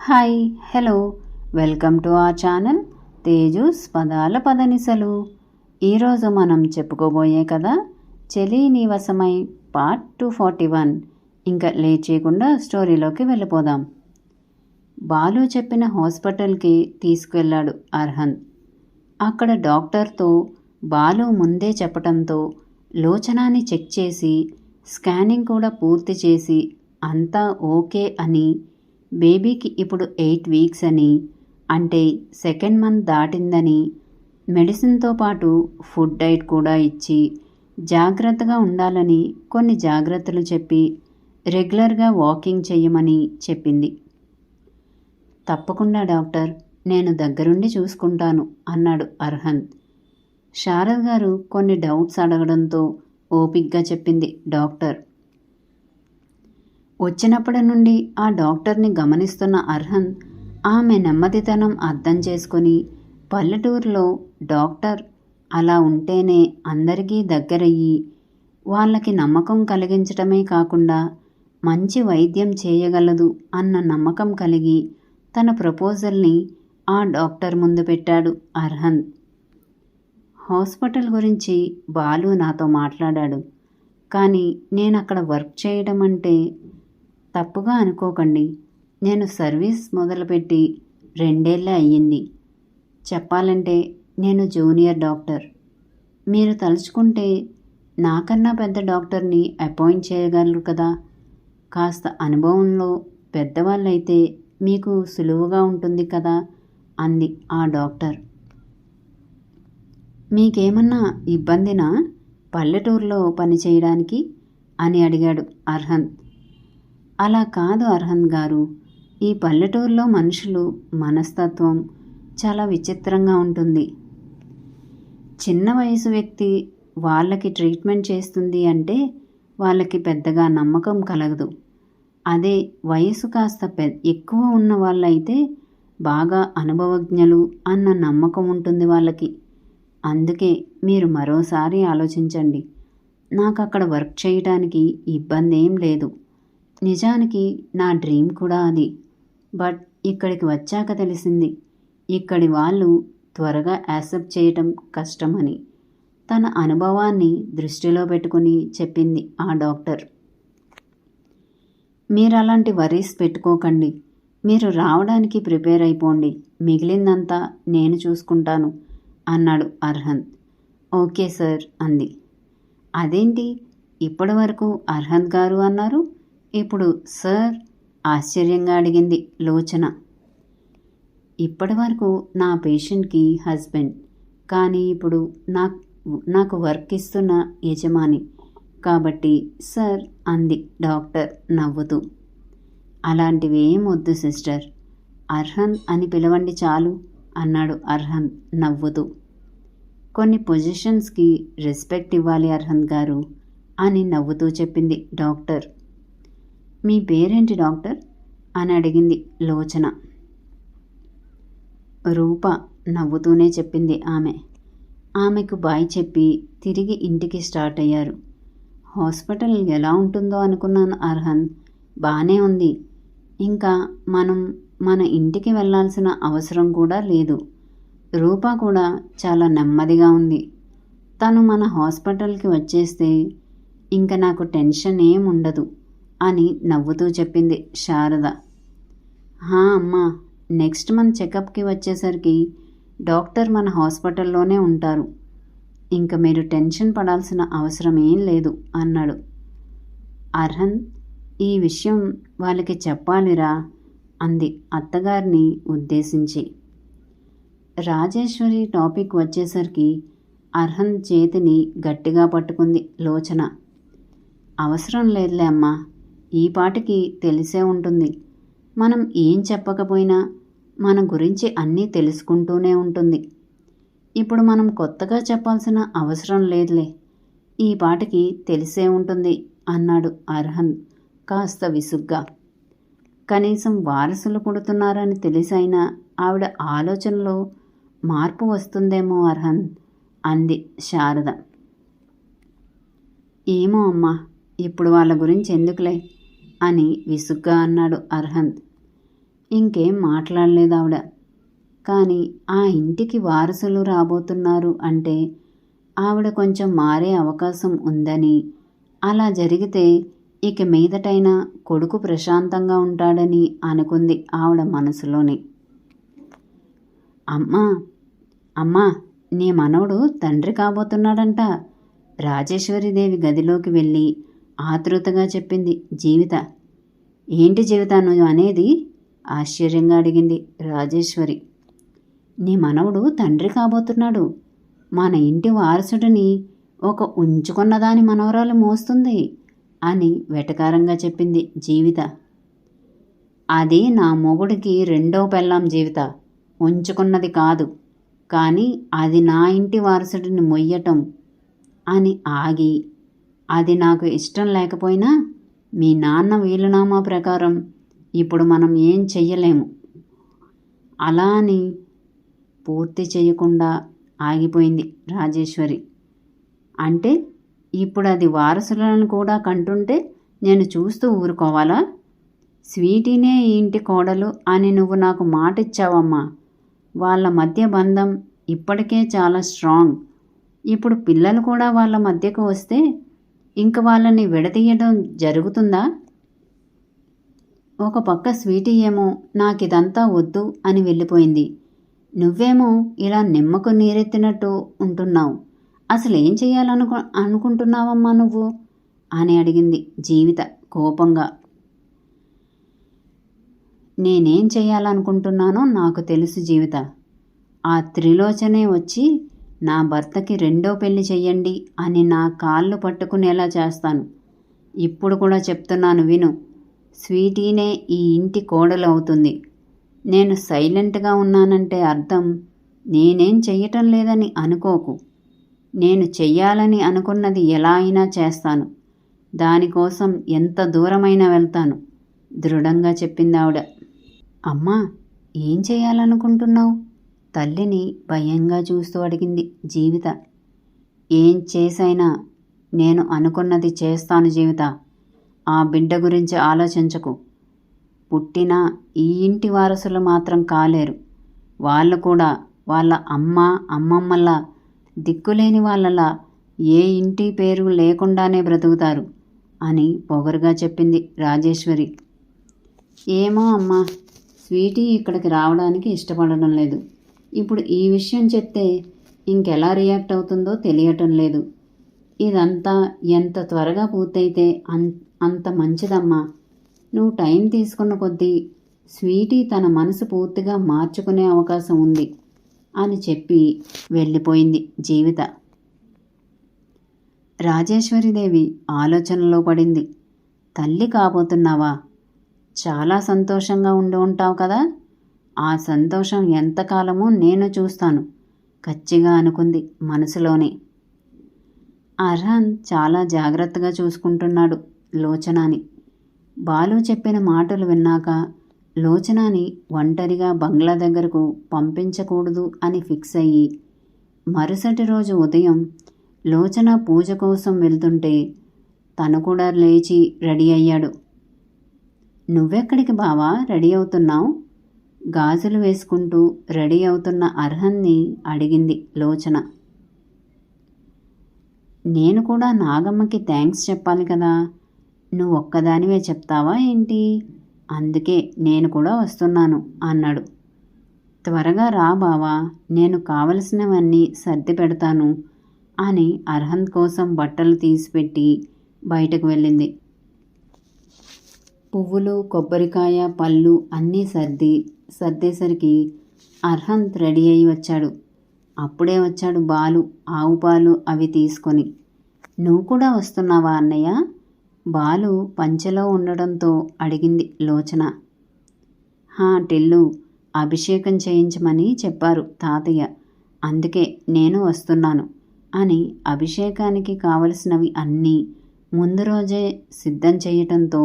Hi hello welcome to our channel Teju's పదాల పదనిసలు. ఈరోజు మనం చెప్పుకోబోయే కథ చెలి నీ వశమై పార్ట్ 241. ఇంకా లేట్ చేయకుండా స్టోరీలోకి వెళ్ళిపోదాం. బాలు చెప్పిన హాస్పిటల్కి తీసుకువెళ్ళాడు అర్హన్. అక్కడ డాక్టర్తో బాలు ముందే చెప్పటంతో లోచనాన్ని చెక్ చేసి స్కానింగ్ కూడా పూర్తి చేసి అంతా ఓకే అని, బేబీకి ఇప్పుడు 8 వీక్స్ అని, అంటే సెకండ్ మంత్ దాటిందని, మెడిసిన్తో పాటు ఫుడ్ డైట్ కూడా ఇచ్చి జాగ్రత్తగా ఉండాలని కొన్ని జాగ్రత్తలు చెప్పి రెగ్యులర్గా వాకింగ్ చెయ్యమని చెప్పింది. తప్పకుండా డాక్టర్, నేను దగ్గరుండి చూసుకుంటాను అన్నాడు అర్హన్. శారద గారు కొన్ని డౌట్స్ అడగడంతో ఓపిగ్గా చెప్పింది డాక్టర్. వచ్చినప్పటి నుండి ఆ డాక్టర్ని గమనిస్తున్న అర్హన్ ఆమె నెమ్మదితనం అర్థం చేసుకొని పల్లెటూరులో డాక్టర్ అలా ఉంటేనే అందరికీ దగ్గరయ్యి వాళ్ళకి నమ్మకం కలిగించటమే కాకుండా మంచి వైద్యం చేయగలదు అన్న నమ్మకం కలిగి తన ప్రపోజల్ని ఆ డాక్టర్ ముందు పెట్టాడు అర్హన్. హాస్పిటల్ గురించి బాలు నాతో మాట్లాడాడు, కానీ నేను అక్కడ వర్క్ చేయడం అంటే తప్పుగా అనుకోకండి. నేను సర్వీస్ మొదలుపెట్టి 2 ఏళ్ళే అయ్యింది. చెప్పాలంటే నేను జూనియర్ డాక్టర్. మీరు తలుచుకుంటే నాకన్నా పెద్ద డాక్టర్ని అపాయింట్ చేయగలరు కదా. కాస్త అనుభవంలో పెద్దవాళ్ళైతే మీకు సులువుగా ఉంటుంది కదా అంది ఆ డాక్టర్. మీకేమన్నా ఇబ్బందినా పల్లెటూరులో పని చేయడానికి అని అడిగాడు అర్హన్. అలా కాదు అర్హన్ గారు, ఈ పల్లెటూరులో మనుషులు మనస్తత్వం చాలా విచిత్రంగా ఉంటుంది. చిన్న వయసు వ్యక్తి వాళ్ళకి ట్రీట్మెంట్ చేస్తుంది అంటే వాళ్ళకి పెద్దగా నమ్మకం కలగదు. అదే వయసు కాస్త ఎక్కువ ఉన్న వాళ్ళైతే బాగా అనుభవజ్ఞులు అన్న నమ్మకం ఉంటుంది వాళ్ళకి. అందుకే మీరు మరోసారి ఆలోచించండి. నాకు అక్కడ వర్క్ చేయడానికి ఇబ్బంది ఏం లేదు. నిజానికి నా డ్రీమ్ కూడా అది. బట్ ఇక్కడికి వచ్చాక తెలిసింది ఇక్కడి వాళ్ళు త్వరగా యాక్సెప్ట్ చేయటం కష్టమని. తన అనుభవాన్ని దృష్టిలో పెట్టుకుని చెప్పింది ఆ డాక్టర్. మీరు అలాంటి వరీస్ పెట్టుకోకండి. మీరు రావడానికి ప్రిపేర్ అయిపోండి. మిగిలిందంతా నేను చూసుకుంటాను అన్నాడు అర్హన్. ఓకే సార్ అంది. అదేంటి ఇప్పటి వరకు అర్హన్ గారు అన్నారు, ఇప్పుడు సార్ ఆశ్చర్యంగా అడిగింది లోచన. ఇప్పటి వరకు నా పేషెంట్కి హస్బెండ్, కానీ ఇప్పుడు నాకు వర్క్ ఇస్తున్న యజమాని కాబట్టి సార్ అంది డాక్టర్ నవ్వుతూ. అలాంటివి ఏం వద్దు సిస్టర్, అర్హన్ అని పిలవండి చాలు అన్నాడు అర్హన్ నవ్వుతూ. కొన్ని పొజిషన్స్కి రెస్పెక్ట్ ఇవ్వాలి అర్హన్ గారు అని నవ్వుతూ చెప్పింది డాక్టర్. మీ పేరేంటి డాక్టర్ అని అడిగింది లోచన. రూప నవ్వుతూనే చెప్పింది ఆమె. ఆమెకు బాయ్ చెప్పి తిరిగి ఇంటికి స్టార్ట్ అయ్యారు. హాస్పిటల్ ఎలా ఉంటుందో అనుకున్నాను అర్హన్. బాగానే ఉంది. ఇంకా మనం మన ఇంటికి వెళ్ళాల్సిన అవసరం కూడా లేదు. రూప కూడా చాలా నెమ్మదిగా ఉంది. తను మన హాస్పిటల్కి వచ్చేస్తే ఇంకా నాకు టెన్షన్ ఏం ఉండదు అని నవ్వుతూ చెప్పింది శారద. అమ్మా, నెక్స్ట్ మంత్ చెకప్కి వచ్చేసరికి డాక్టర్ మన హాస్పిటల్లోనే ఉంటారు. ఇంకా మీరు టెన్షన్ పడాల్సిన అవసరం ఏం లేదు అన్నాడు అర్హన్. ఈ విషయం వాళ్ళకి చెప్పాలిరా అంది అత్తగారిని ఉద్దేశించి. రాజేశ్వరి టాపిక్ వచ్చేసరికి అర్హన్ చేతిని గట్టిగా పట్టుకుంది లోచన. అవసరం లేదులే అమ్మా, ఈ పాటికి తెలిసే ఉంటుంది. మనం ఏం చెప్పకపోయినా మన గురించి అన్నీ తెలుసుకుంటూనే ఉంటుంది. ఇప్పుడు మనం కొత్తగా చెప్పాల్సిన అవసరం లేదులే, ఈ పాటికి తెలిసే ఉంటుంది అన్నాడు అర్హన్ కాస్త విసుగ్గా. కనీసం వారసులు పుడుతున్నారని తెలిసైనా ఆవిడ ఆలోచనలో మార్పు వస్తుందేమో అర్హన్ అంది శారద. ఏమో అమ్మా, ఇప్పుడు వాళ్ళ గురించి ఎందుకులే అని విసుగ్గా అన్నాడు అర్హన్. ఇంకేం మాట్లాడలేదు ఆవిడ. కానీ ఆ ఇంటికి వారసులు రాబోతున్నారు అంటే ఆవిడ కొంచెం మారే అవకాశం ఉందని, అలా జరిగితే ఇక మీదటైనా కొడుకు ప్రశాంతంగా ఉంటాడని అనుకుంది ఆవిడ మనసులోని. అమ్మా అమ్మా, నీ మనవడు తండ్రి కాబోతున్నాడంట. రాజేశ్వరీదేవి గదిలోకి వెళ్ళి ఆతృతగా చెప్పింది జీవిత. ఏంటి జీవిత నువ్వు అనేది? ఆశ్చర్యంగా అడిగింది రాజేశ్వరి. నీ మనవడు తండ్రి కాబోతున్నాడు. మన ఇంటి వారసుడిని ఒక ఉంచుకున్నదాని మనవరాలు మోస్తుంది అని వెటకారంగా చెప్పింది జీవిత. అది నా మొగుడికి రెండో పెళ్ళాం జీవిత, ఉంచుకున్నది కాదు. కానీ అది నా ఇంటి వారసుడిని మొయ్యటం అని ఆగి, అది నాకు ఇష్టం లేకపోయినా మీ నాన్న వీలునామా ప్రకారం ఇప్పుడు మనం ఏం చెయ్యలేము. అలా అని పూర్తి చేయకుండా ఆగిపోయింది రాజేశ్వరి. అంటే ఇప్పుడు అది వారసులను కూడా కంటుంటే నేను చూస్తూ ఊరుకోవాలా? స్వీటీనే ఈ ఇంటి కోడలు అని నువ్వు నాకు మాట ఇచ్చావమ్మా. వాళ్ళ మధ్య బంధం ఇప్పటికే చాలా స్ట్రాంగ్. ఇప్పుడు పిల్లలు కూడా వాళ్ళ మధ్యకు వస్తే ఇంక వాళ్ళని విడదీయడం జరుగుతుందా? ఒక పక్క స్వీటీ ఏమో నాకిదంతా వద్దు అని వెళ్ళిపోయింది. నువ్వేమో ఇలా నిమ్మకు నీరెత్తినట్టు ఉంటున్నావు. అసలు ఏం అనుకుంటున్నావమ్మా నువ్వు అని అడిగింది జీవిత కోపంగా. నేనేం చేయాలనుకుంటున్నానో నాకు తెలుసు జీవిత. ఆ త్రిలోచనే వచ్చి నా భర్తకి రెండో పెళ్లి చెయ్యండి అని నా కాళ్ళు పట్టుకునేలా చేస్తాను. ఇప్పుడు కూడా చెప్తున్నాను విను. స్వీటీనే ఈ ఇంటి కోడలు అవుతుంది. నేను సైలెంట్గా ఉన్నానంటే అర్థం నేనేం చెయ్యటం లేదని అనుకోకు. నేను చెయ్యాలని అనుకున్నది ఎలా అయినా చేస్తాను. దానికోసం ఎంత దూరమైనా వెళ్తాను దృఢంగా చెప్పింది ఆవిడ. అమ్మా, ఏం చేయాలనుకుంటున్నావు? తల్లిని భయంగా చూస్తూ అడిగింది జీవిత. ఏం చేసైనా నేను అనుకున్నది చేస్తాను జీవిత. ఆ బిడ్డ గురించి ఆలోచించకు. పుట్టిన ఈ ఇంటి వారసులు మాత్రం కాలేరు. వాళ్ళు కూడా వాళ్ళ అమ్మమ్మలా దిక్కులేని వాళ్ళలా ఏ ఇంటి పేరు లేకుండానే బ్రతుకుతారు అని పొగరుగా చెప్పింది రాజేశ్వరి. ఏమో అమ్మా, స్వీటీ ఇక్కడికి రావడానికి ఇష్టపడడం లేదు. ఇప్పుడు ఈ విషయం చెప్తే ఇంకెలా రియాక్ట్ అవుతుందో తెలియటం లేదు. ఇదంతా ఎంత త్వరగా పూర్తయితే అంత మంచిదమ్మా. నువ్వు టైం తీసుకున్న కొద్దీ స్వీటీ తన మనసు పూర్తిగా మార్చుకునే అవకాశం ఉంది అని చెప్పి వెళ్ళిపోయింది జీవిత. రాజేశ్వరీదేవి ఆలోచనలో పడింది. తల్లి కాబోతున్నావా? చాలా సంతోషంగా ఉండి ఉంటావు కదా. ఆ సంతోషం ఎంతకాలమో నేను చూస్తాను కచ్చిగా అనుకుంది మనసులోనే. అర్హన్ చాలా జాగ్రత్తగా చూసుకుంటున్నాడు లోచనాని. బాలు చెప్పిన మాటలు విన్నాక లోచనాని ఒంటరిగా బంగ్లా దగ్గరకు పంపించకూడదు అని ఫిక్స్ అయ్యి మరుసటి రోజు ఉదయం లోచన పూజ కోసం వెళ్తుంటే తను కూడా లేచి రెడీ అయ్యాడు. నువ్వెక్కడికి బావా రెడీ అవుతున్నావు? గాజులు వేసుకుంటూ రెడీ అవుతున్న అర్హన్ని అడిగింది లోచన. నేను కూడా నాగమ్మకి థ్యాంక్స్ చెప్పాలి కదా. నువ్వు ఒక్కదానివే చెప్తావా ఏంటి? అందుకే నేను కూడా వస్తున్నాను అన్నాడు. త్వరగా రా బావా, నేను కావలసినవన్నీ సర్ది పెడతాను అని అర్హన్ కోసం బట్టలు తీసిపెట్టి బయటకు వెళ్ళింది. పువ్వులు, కొబ్బరికాయ, పళ్ళు అన్నీ సర్దేసరికి అర్హంత్ రెడీ అయి వచ్చాడు. అప్పుడే వచ్చాడు బాలు ఆవు పాలు అవి తీసుకొని. నువ్వు కూడా వస్తున్నావా అన్నయ్య? బాలు పంచెలో ఉండడంతో అడిగింది లోచన. టిల్లు, అభిషేకం చేయించమని చెప్పారు తాతయ్య, అందుకే నేను వస్తున్నాను అని అభిషేకానికి కావలసినవి అన్నీ ముందు రోజే సిద్ధం చేయటంతో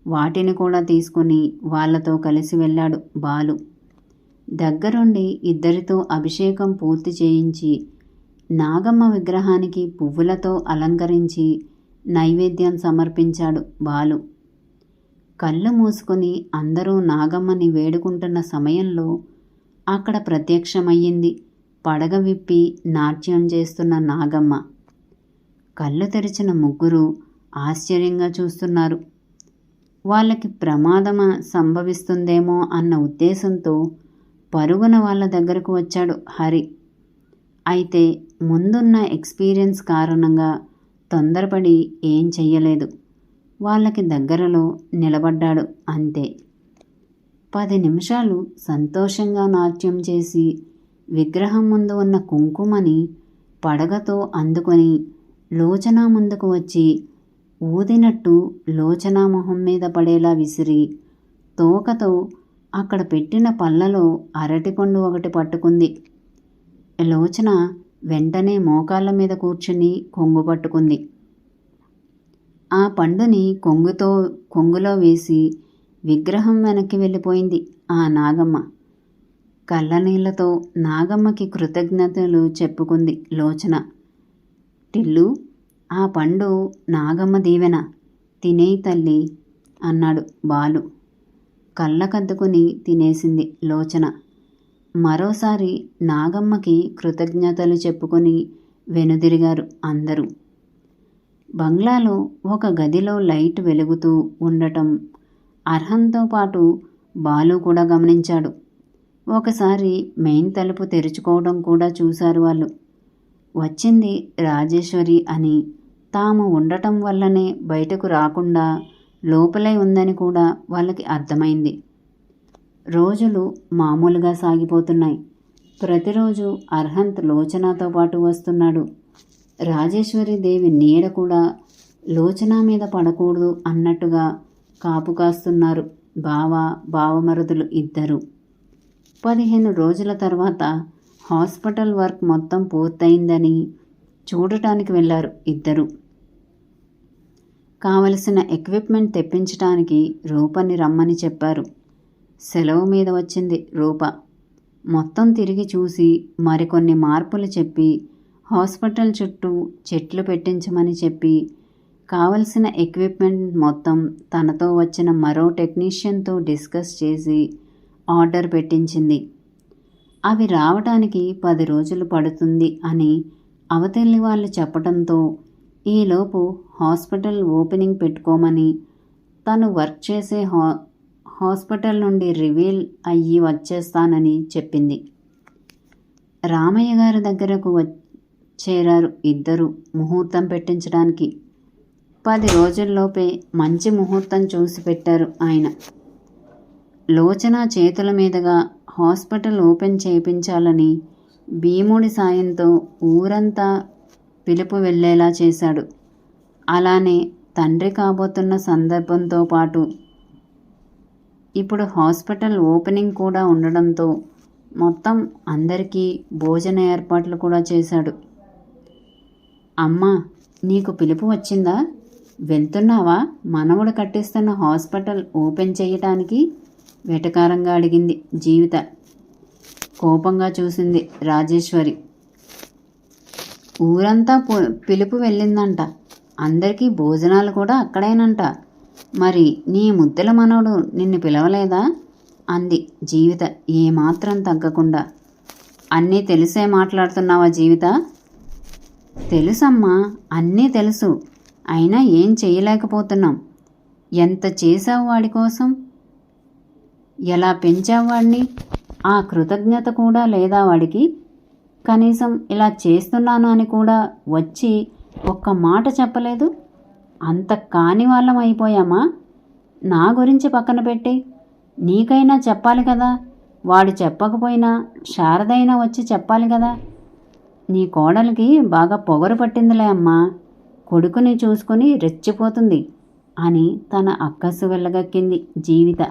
వాటిని కూడా తీసుకుని వాళ్లతో కలిసి వెళ్ళాడు బాలు. దగ్గరుండి ఇద్దరితో అభిషేకం పూర్తి చేయించి నాగమ్మ విగ్రహానికి పువ్వులతో అలంకరించి నైవేద్యం సమర్పించాడు బాలు. కళ్ళు మూసుకొని అందరూ నాగమ్మని వేడుకుంటున్న సమయంలో అక్కడ ప్రత్యక్షమయ్యింది పడగ విప్పి నాట్యం చేస్తున్న నాగమ్మ. కళ్ళు తెరిచిన ముగ్గురు ఆశ్చర్యంగా చూస్తున్నారు. వాళ్ళకి ప్రమాదం సంభవిస్తుందేమో అన్న ఉద్దేశంతో పరుగున వాళ్ళ దగ్గరకు వచ్చాడు హరి. అయితే ముందున్న ఎక్స్పీరియన్స్ కారణంగా తొందరపడి ఏం చెయ్యలేదు. వాళ్ళకి దగ్గరలో నిలబడ్డాడు అంతే. 10 నిమిషాలు సంతోషంగా నాట్యం చేసి విగ్రహం ముందు ఉన్న కుంకుమని పడగతో అందుకొని లోచన ముందుకు వచ్చి ఊదినట్టు లోచన మొహం మీద పడేలా విసిరి తోకతో అక్కడ పెట్టిన పళ్ళలో అరటిపండు ఒకటి పట్టుకుంది. లోచన వెంటనే మోకాళ్ళ మీద కూర్చుని కొంగు పట్టుకుంది. ఆ పండుని కొంగులో వేసి విగ్రహం వెనక్కి వెళ్ళిపోయింది ఆ నాగమ్మ. కళ్ళనీళ్లతో నాగమ్మకి కృతజ్ఞతలు చెప్పుకుంది లోచన. టిల్లు, ఆ పండు నాగమ్మ దీవెన, తినేయి తల్లి అన్నాడు బాలు. కళ్ళకద్దుకుని తినేసింది లోచన. మరోసారి నాగమ్మకి కృతజ్ఞతలు చెప్పుకొని వెనుదిరిగారు అందరూ. బంగ్లాలో ఒక గదిలో లైట్ వెలుగుతూ ఉండటం అర్హంతో పాటు బాలు కూడా గమనించాడు. ఒకసారి మెయిన్ తలుపు తెరుచుకోవడం కూడా చూశారు వాళ్ళు. వచ్చింది రాజేశ్వరి అని, తాము ఉండటం వల్లనే బయటకు రాకుండా లోపలే ఉందని కూడా వాళ్ళకి అర్థమైంది. రోజులు మామూలుగా సాగిపోతున్నాయి. ప్రతిరోజు అర్హంత్ లోచనతో పాటు వస్తున్నాడు. రాజేశ్వరి దేవి నీడ కూడా లోచన మీద పడకూడదు అన్నట్టుగా కాపు కాస్తున్నారు బావమరుదులు ఇద్దరు. 15 రోజుల తర్వాత హాస్పిటల్ వర్క్ మొత్తం పూర్తయిందని చూడటానికి వెళ్ళారు ఇద్దరు. కావలసిన ఎక్విప్మెంట్ తెప్పించడానికి రూపని రమ్మని చెప్పారు. సెలవు మీద వచ్చింది రూప. మొత్తం తిరిగి చూసి మరికొన్ని మార్పులు చెప్పి హాస్పిటల్ చుట్టూ చెట్లు పెట్టించమని చెప్పి కావలసిన ఎక్విప్మెంట్ మొత్తం తనతో వచ్చిన మరో టెక్నీషియన్తో డిస్కస్ చేసి ఆర్డర్ పెట్టించింది. అవి రావటానికి 10 రోజులు పడుతుంది అని అవతలి వాళ్ళు చెప్పడంతో ఈలోపు హాస్పిటల్ ఓపెనింగ్ పెట్టుకోమని, తను వర్క్ చేసే హాస్పిటల్ నుండి రివీల్ అయ్యి వచ్చేస్తానని చెప్పింది. రామయ్య గారి దగ్గరకు చేరారు ఇద్దరు ముహూర్తం పెట్టించడానికి. 10 రోజుల్లోపే మంచి ముహూర్తం చూసి పెట్టారు ఆయన. లోచన చేతుల మీదుగా హాస్పిటల్ ఓపెన్ చేయించాలని భీముడి సాయంతో ఊరంతా పిలుపు వెళ్ళేలా చేశాడు. అలానే తండ్రి కాబోతున్న సందర్భంతో పాటు ఇప్పుడు హాస్పిటల్ ఓపెనింగ్ కూడా ఉండడంతో మొత్తం అందరికీ భోజన ఏర్పాట్లు కూడా చేశాడు. అమ్మా, నీకు పిలుపు వచ్చిందా? వెళ్తున్నావా మనవడు కట్టిస్తున్న హాస్పిటల్ ఓపెన్ చేయటానికి? వెటకారంగా అడిగింది జీవిత. కోపంగా చూసింది రాజేశ్వరి. ఊరంతా పిలుపు వెళ్ళిందంట, అందరికీ భోజనాలు కూడా అక్కడేనంట. మరి నీ ముద్దల మనవడు నిన్ను పిలవలేదా? అంది జీవిత ఏమాత్రం తగ్గకుండా. అన్నీ తెలిసే మాట్లాడుతున్నావా జీవిత? తెలుసమ్మా, అన్నీ తెలుసు. అయినా ఏం చేయలేకపోతున్నాం. ఎంత చేశావు వాడి కోసం? ఎలా పెంచావు వాడిని? ఆ కృతజ్ఞత కూడా లేదా వాడికి? కనీసం ఇలా చేస్తున్నాను అని కూడా వచ్చి ఒక్క మాట చెప్పలేదు. అంత కాని వాళ్ళం అయిపోయామా? నా గురించి పక్కన పెట్టి నీకైనా చెప్పాలి కదా. వాడు చెప్పకపోయినా శారదైనా వచ్చి చెప్పాలి కదా. నీ కోడలికి బాగా పొగరు పట్టిందిలే అమ్మా, కొడుకుని చూసుకుని రెచ్చిపోతుంది అని తన అక్కసు వెళ్ళగక్కింది జీవిత.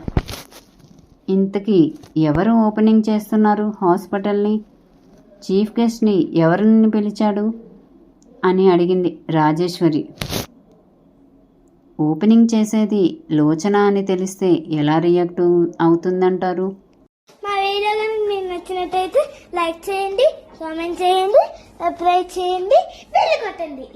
ఇంతకీ ఎవరు ఓపెనింగ్ చేస్తున్నారు హాస్పిటల్ని? చీఫ్ గెస్ట్ని ఎవరిని పిలిచాడు అని అడిగింది రాజేశ్వరి. ఓపెనింగ్ చేసేది లోచన అని తెలిస్తే ఎలా రియాక్ట్ అవుతుందంటారు? మా వీడియో కనుక మీకు నచ్చినట్టయితే లైక్ చేయండి, కామెంట్ చేయండి, సబ్స్క్రైబ్ చేయండి, బెల్ కొట్టండి.